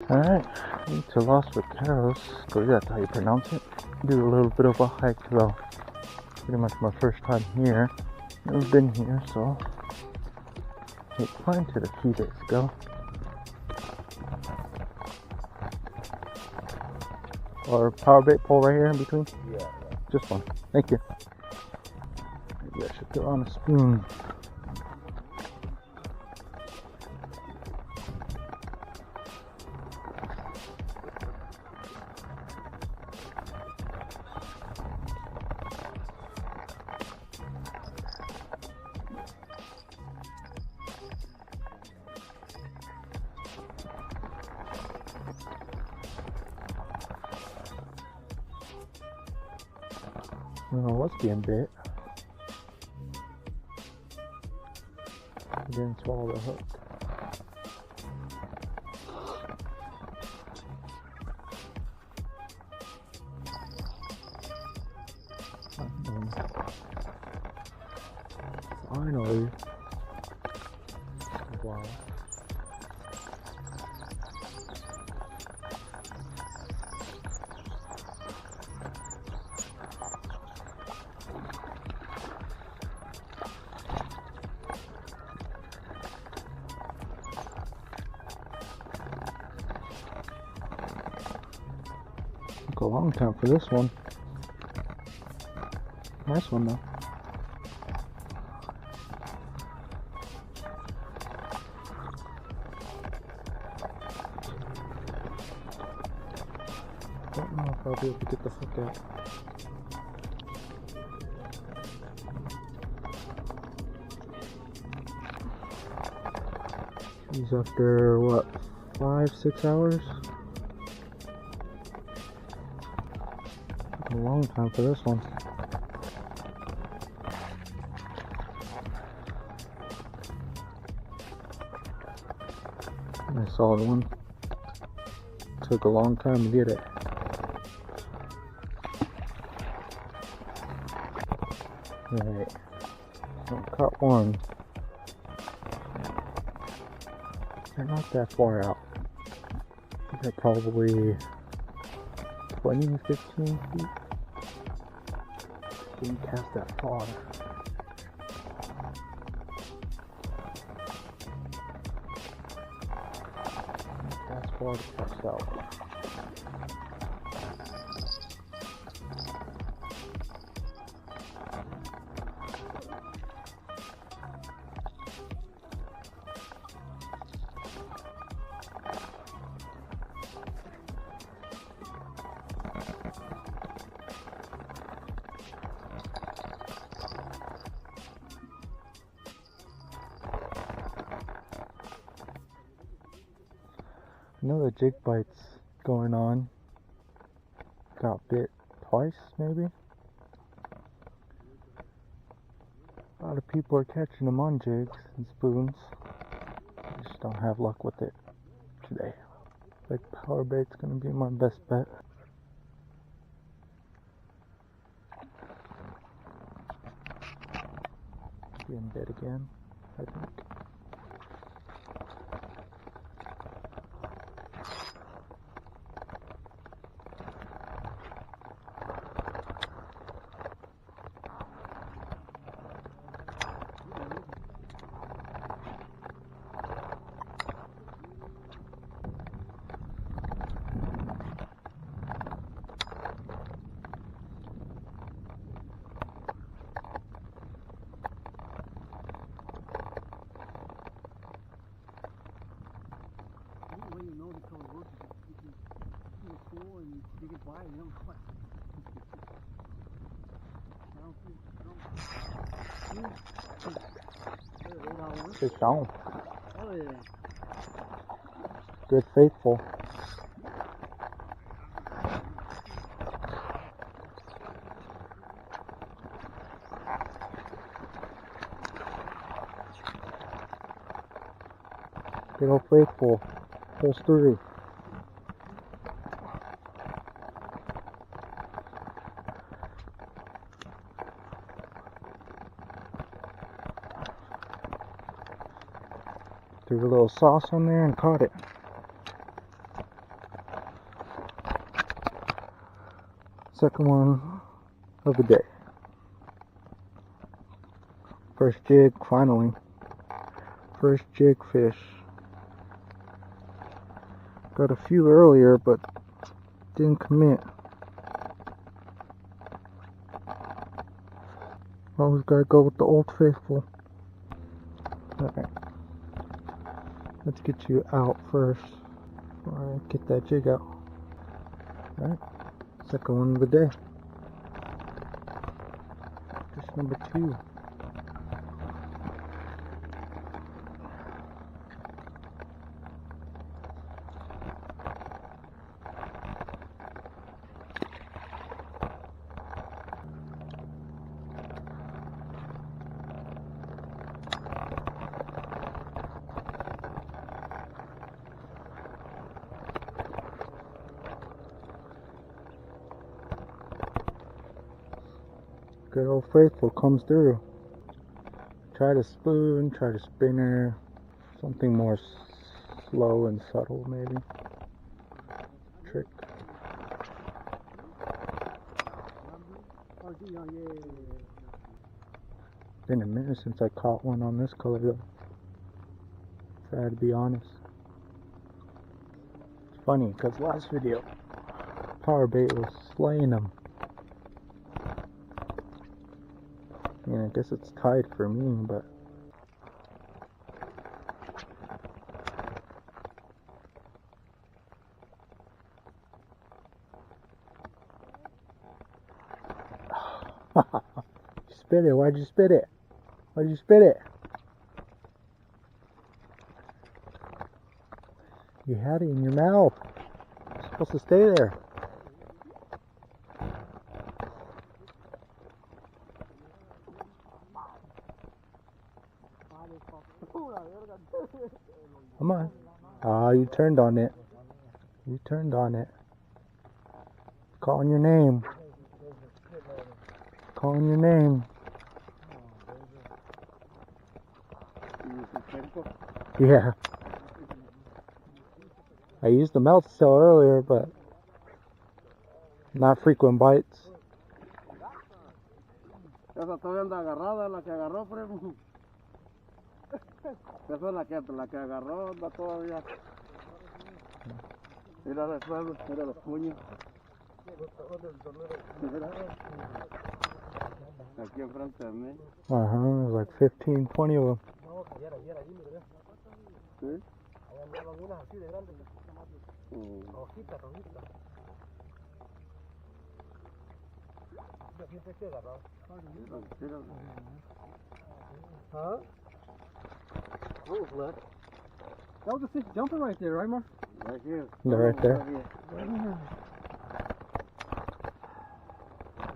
Alright, to Los Vaqueros, so that's how you pronounce it. Do a little bit of a hike though. Pretty much my first time here. Never been here, so we planned it a few days ago. Or power bait pole right here in between? Yeah. Just one. Thank you. Maybe I should throw on a spoon. Oh, what's being bit? I didn't swallow the hook. Finally. Wow. Took a long time for this one. Nice one though. Don't know if I'll be able to get the hook out. He's after what, 5-6 hours? Took a long time for this one. Nice solid one. Took a long time to get it. Alright, so caught one. They're not that far out. They're probably 20, 15 feet. Didn't cast that far. That's far to cast out. Another jig bite's going on. Got bit twice, maybe. A lot of people are catching them on jigs and spoons. I just don't have luck with it today. Like power bait's gonna be my best bet. Getting bit again, I think. It's on. Oh yeah. Good faithful. Good old faithful. Pulls through. Threw a little sauce on there and caught it. Second one of the day. First jig, finally. First jig fish. Got a few earlier, but didn't commit. Always gotta go with the old faithful. Alright. Let's get you out first. Alright, get that jig out. Alright. Second one of the day. Fish number 2. Good old faithful comes through. Try to spoon, try to spinner, something more slow and subtle maybe. Trick. Been a minute since I caught one on this color though. If I had to be honest. It's funny because last video, power bait was slaying them. Yeah, I guess it's tied for me, but you spit it. Why'd you spit it? Why'd you spit it? You had it in your mouth. It's supposed to stay there. Come on. Ah, you turned on it. You turned on it. Calling your name. Calling your name. Yeah. I used the melt cell earlier, but not frequent bites. Esa todavía anda agarrada, la que agarró, primo. Esa es la que agarró, anda todavía. Mira después, mira los puños. Mira. Aquí enfrente de mí. There's like 15, 20 of them. ¿Sí? Huh? What was left? That was a fish jumping right there, right, Mark? Right here. They're right there. Right here.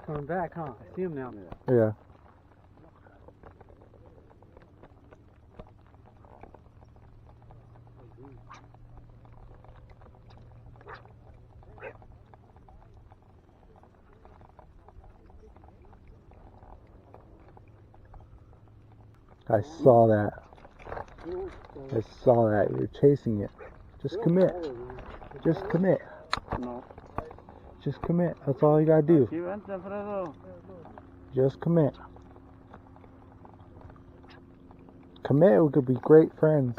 Coming back, huh? I see him now. Yeah. I saw that. I saw that. You're chasing it. Just commit. Just commit. No. Just commit. That's all you gotta do. Just commit. Commit. We could be great friends.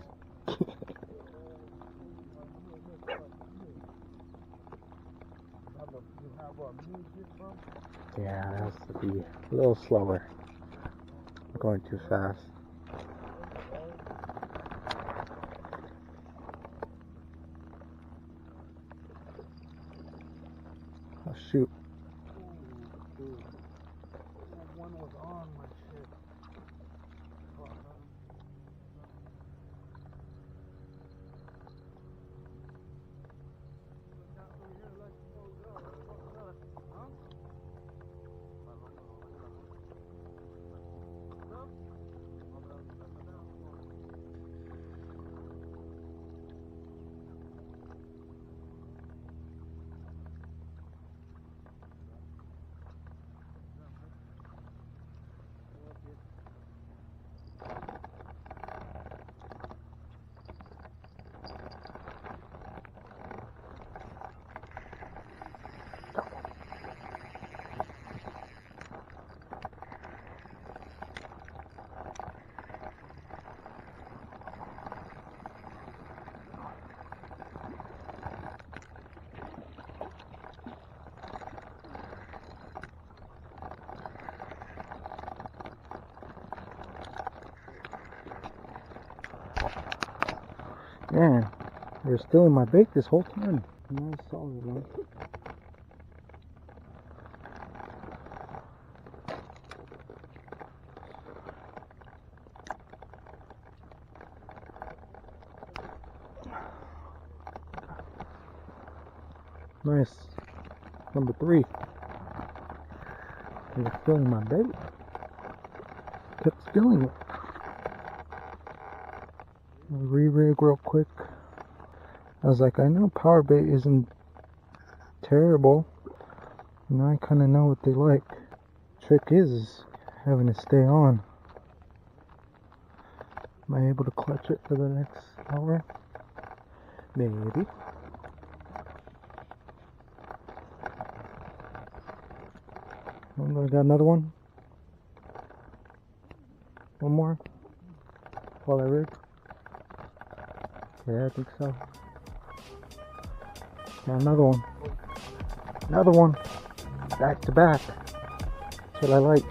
Yeah, it has to be a little slower. I'm going too fast. Oh shoot. One was on my shit. Man, they're still in my bait this whole time. Nice solid one. Nice. Number 3. They're stealing my bait. Kept stealing it. Re-rig real quick. I was like, I know power bait isn't terrible. Now I kind of know what they like. Trick is having to stay on. Am I able to clutch it for the next hour? Maybe. I got another one. One more. While I rig. Yeah, I think so. Yeah, another one. Another one. Back to back. That's what I like.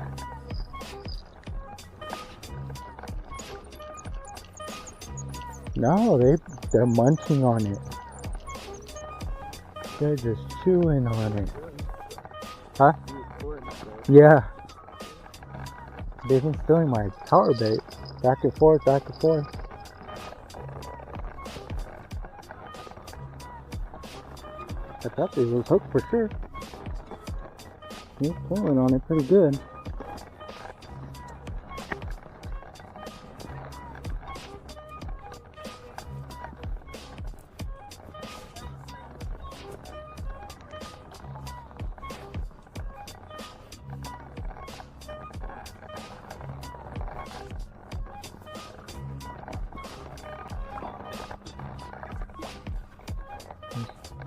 No, they're munching on it. They're just chewing on it. Huh? Yeah. They've been stealing my power bait. Back and forth, back and forth. I thought they was hooked for sure. He's pulling on it pretty good.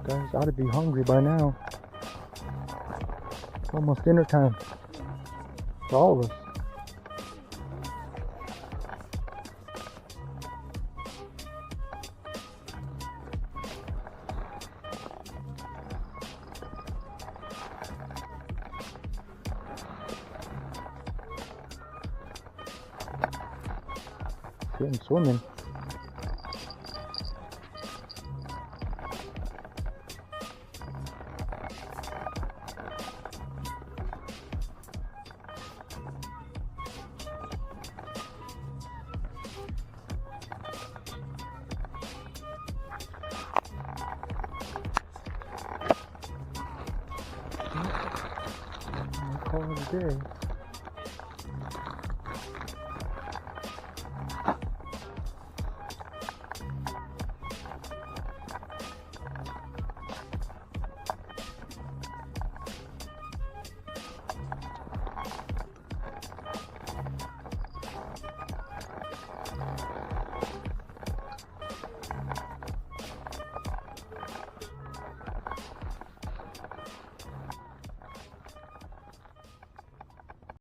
Guys ought to be hungry by now. It's almost dinner time for all of us. See him swimming. Call it a day.